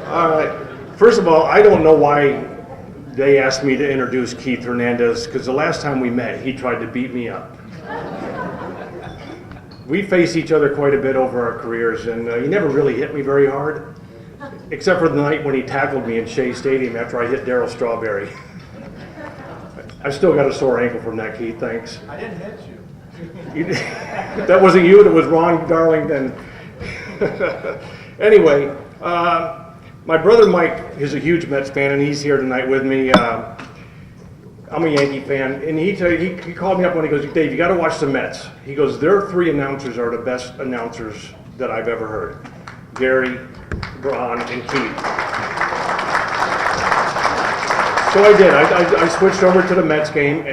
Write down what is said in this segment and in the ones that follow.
All right. First of all, I don't know why they asked me to introduce Keith Hernandez, because the last time we met, he tried to beat me up. We faced each other quite a bit over our careers, and he never really hit me very hard, except for the night when he tackled me in Shea Stadium after I hit Darryl Strawberry. I still got a sore ankle from that, Keith, thanks. I didn't hit you. That wasn't you, that was Ron Darlington. Anyway, my brother Mike is a huge Mets fan, and he's here tonight with me. I'm a Yankee fan, and he called me up when he goes, Dave, you got to watch the Mets. He goes, their three announcers are the best announcers that I've ever heard. Gary, Ron, and Keith. So I did. I switched over to the Mets game,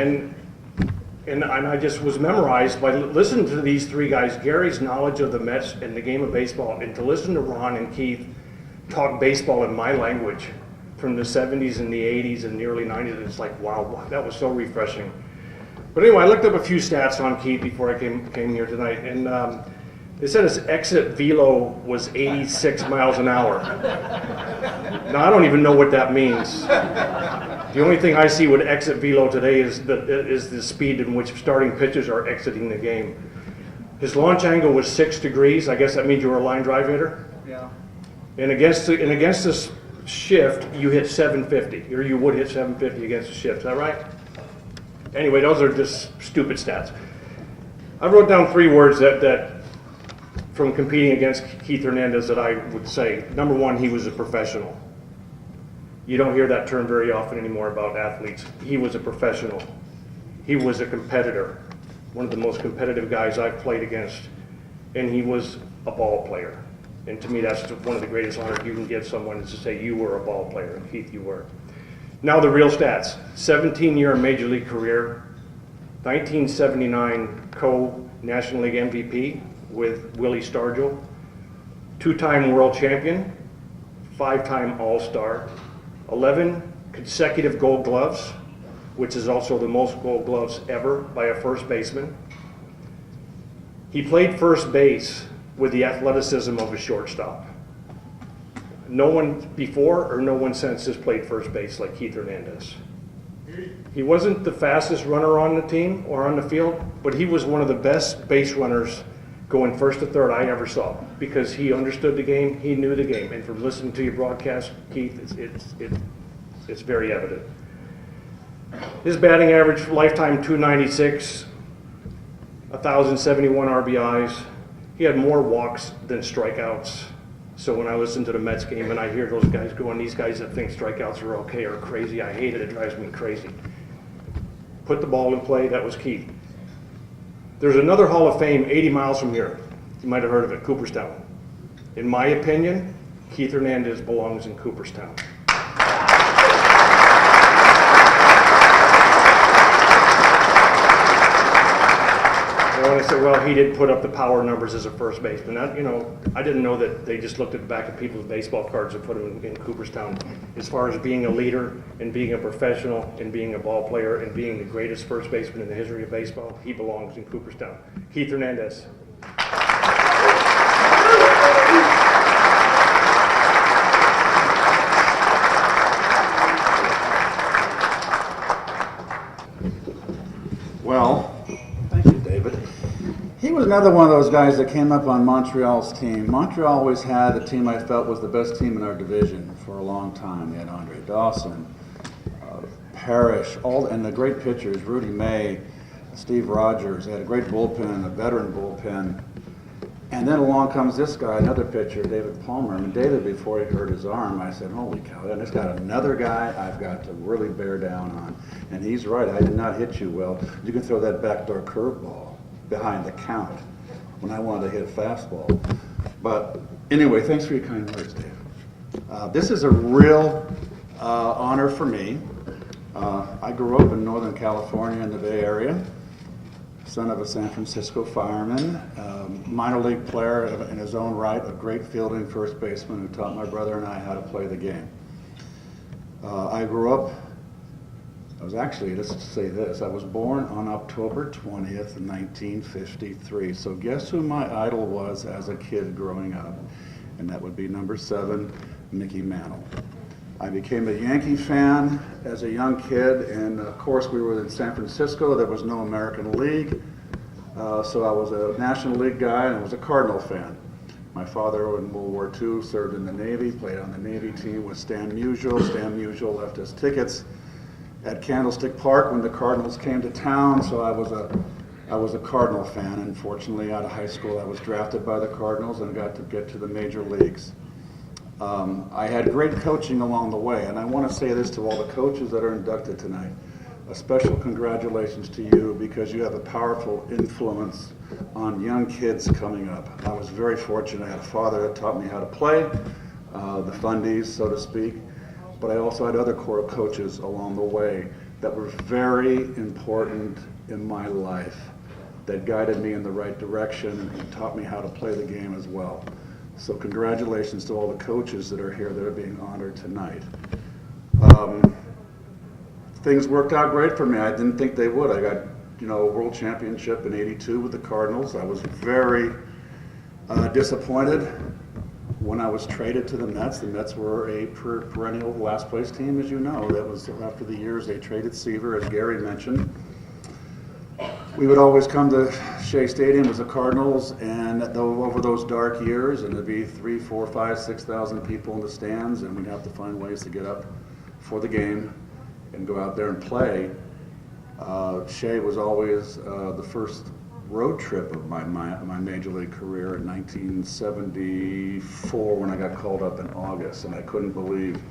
and I just was memorized by listening to these three guys, Gary's knowledge of the Mets and the game of baseball, and to listen to Ron and Keith talk baseball in my language from the 70s and the 80s and the early 90s. It's like, wow, that was so refreshing. But anyway, I looked up a few stats on Keith before I came here tonight, and they said his exit velo was 86 miles an hour. Now, I don't even know what that means. The only thing I see with exit velo today is the speed in which starting pitchers are exiting the game. His launch angle was 6 degrees. I guess that means you were a line drive hitter. Yeah. And against this shift, you hit 750, or you would hit 750 against the shift. Is that right? Anyway, those are just stupid stats. I wrote down 3 words that from competing against Keith Hernandez that I would say. Number 1, he was a professional. You don't hear that term very often anymore about athletes. He was a professional. He was a competitor, one of the most competitive guys I've played against, and he was a ball player. And to me, that's one of the greatest honors you can give someone, is to say you were a ball player, and Keith, you were. Now the real stats. 17-year Major League career, 1979 co-National League MVP with Willie Stargell, 2-time world champion, 5-time All-Star, 11 consecutive Gold Gloves, which is also the most Gold Gloves ever by a first baseman. He played first base with the athleticism of a shortstop. No one before or no one since has played first base like Keith Hernandez. He wasn't the fastest runner on the team or on the field, but he was one of the best base runners going first to third I ever saw, because he understood the game, he knew the game, and from listening to your broadcast, Keith, it's very evident. His batting average, lifetime 296, 1,071 RBIs. He had more walks than strikeouts. So when I listen to the Mets game and I hear those guys going, these guys that think strikeouts are okay are crazy, I hate it, it drives me crazy. Put the ball in play, that was Keith. There's another Hall of Fame 80 miles from here. You might have heard of it, Cooperstown. In my opinion, Keith Hernandez belongs in Cooperstown. And when I said, well, he did put up the power numbers as a first baseman. I didn't know that they just looked at the back of people's baseball cards and put him in Cooperstown. As far as being a leader and being a professional and being a ball player and being the greatest first baseman in the history of baseball, he belongs in Cooperstown. Keith Hernandez. Well, thank you, David. He was another one of those guys that came up on Montreal's team. Montreal always had a team I felt was the best team in our division for a long time. They had Andre Dawson, Parrish, and the great pitchers, Rudy May, Steve Rogers. They had a great bullpen, a veteran bullpen. And then along comes this guy, another pitcher, David Palmer. And David, before he hurt his arm, I said, holy cow, I just got another guy I've got to really bear down on. And he's right, I did not hit you well. You can throw that backdoor curveball behind the count when I wanted to hit a fastball. But anyway, thanks for your kind words, Dave. This is a real honor for me. I grew up in Northern California in the Bay Area. Son of a San Francisco fireman, minor league player in his own right, a great fielding first baseman who taught my brother and I how to play the game. I grew up, let's say this, I was born on October 20th, 1953. So guess who my idol was as a kid growing up? And that would be number 7, Mickey Mantle. I became a Yankee fan as a young kid, and of course we were in San Francisco. There was no American League, so I was a National League guy and I was a Cardinal fan. My father in World War II served in the Navy, played on the Navy team with Stan Musial. Stan Musial left us tickets at Candlestick Park when the Cardinals came to town, so I was a Cardinal fan. Unfortunately, out of high school, I was drafted by the Cardinals and got to get to the major leagues. I had great coaching along the way, and I want to say this to all the coaches that are inducted tonight. A special congratulations to you because you have a powerful influence on young kids coming up. I was very fortunate. I had a father that taught me how to play, the fundies, so to speak, but I also had other core coaches along the way that were very important in my life, that guided me in the right direction and taught me how to play the game as well. So congratulations to all the coaches that are here that are being honored tonight. Things worked out great for me. I didn't think they would. I got, a world championship in '82 with the Cardinals. I was very disappointed when I was traded to the Mets. The Mets were a perennial last place team, as you know. That was after the years they traded Seaver, as Gary mentioned. We would always come to Shea Stadium as the Cardinals, and over those dark years, and there'd be 3, 4, 5, 6,000 people in the stands, and we'd have to find ways to get up for the game and go out there and play. Shea was always the first road trip of my major league career in 1974 when I got called up in August, and I couldn't believe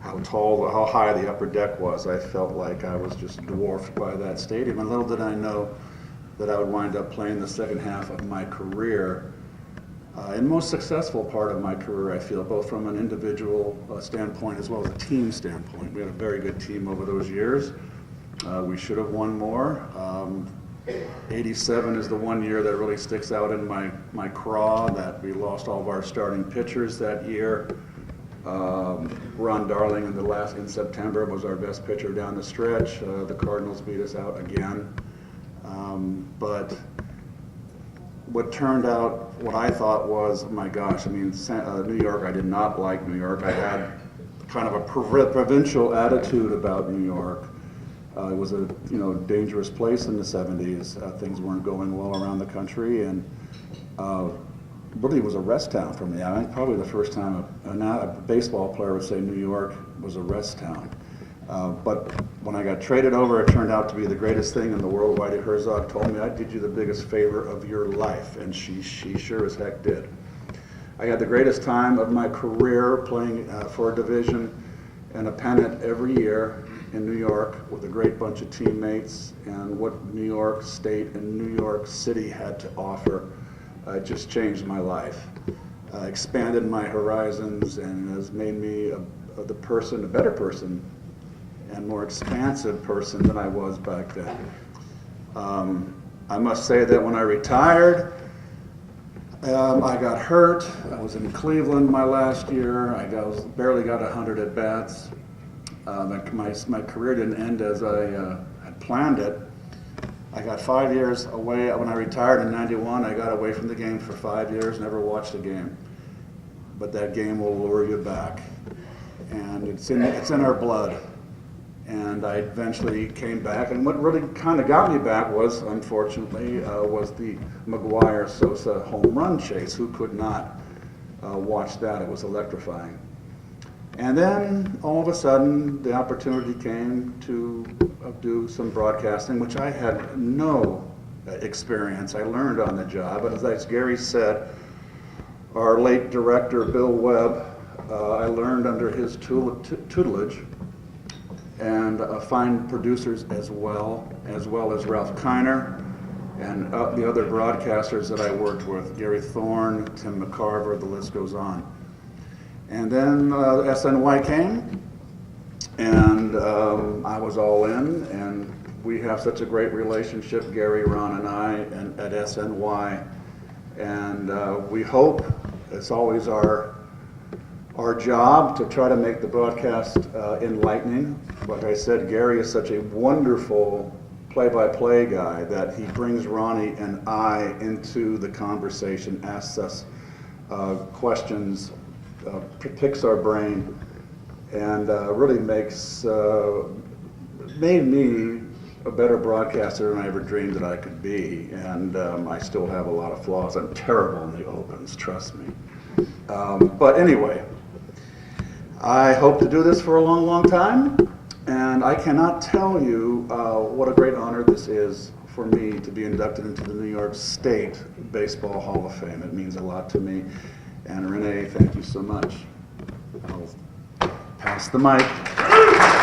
how high the upper deck was. I felt like I was just dwarfed by that stadium, and little did I know that I would wind up playing the second half of my career, and most successful part of my career, I feel, both from an individual standpoint as well as a team standpoint. We had a very good team over those years. We should have won more. 87 is the one year that really sticks out in my craw, that we lost all of our starting pitchers that year. Ron Darling in September was our best pitcher down the stretch. The Cardinals beat us out again. But what turned out, what I thought was, my gosh, New York, I did not like New York. I had kind of a provincial attitude about New York. It was a dangerous place in the 70s. Things weren't going well around the country, and really was a rest town for me. I think probably the first time a baseball player would say New York was a rest town. But when I got traded over, it turned out to be the greatest thing in the world. Whitey Herzog told me, I did you the biggest favor of your life, and she sure as heck did. I had the greatest time of my career playing for a division and a pennant every year in New York with a great bunch of teammates, and what New York State and New York City had to offer just changed my life, expanded my horizons, and has made me a better person and more expansive person than I was back then. I must say that when I retired, I got hurt. I was in Cleveland my last year. I barely got 100 at bats. My career didn't end as I had planned it. I got 5 years away. When I retired in '91, I got away from the game for 5 years, never watched a game. But that game will lure you back, and it's in our blood. And I eventually came back, and what really kind of got me back was, unfortunately, was the McGuire-Sosa home run chase. Who could not watch that? It was electrifying. And then, all of a sudden, the opportunity came to do some broadcasting, which I had no experience. I learned on the job, and as Gary said, our late director, Bill Webb, I learned under his tutelage, and fine producers as well as Ralph Kiner and the other broadcasters that I worked with, Gary Thorne, Tim McCarver, the list goes on. And then SNY came, and I was all in, and we have such a great relationship, Gary, Ron, and I, at SNY, and we hope, it's always our job to try to make the broadcast enlightening. Like I said, Gary is such a wonderful play-by-play guy that he brings Ronnie and I into the conversation, asks us questions picks our brain and really made me a better broadcaster than I ever dreamed that I could be. And I still have a lot of flaws. I'm terrible in the opens, trust me. But anyway, I hope to do this for a long, long time. And I cannot tell you what a great honor this is for me to be inducted into the New York State Baseball Hall of Fame. It means a lot to me. And Renee, thank you so much. I'll pass the mic.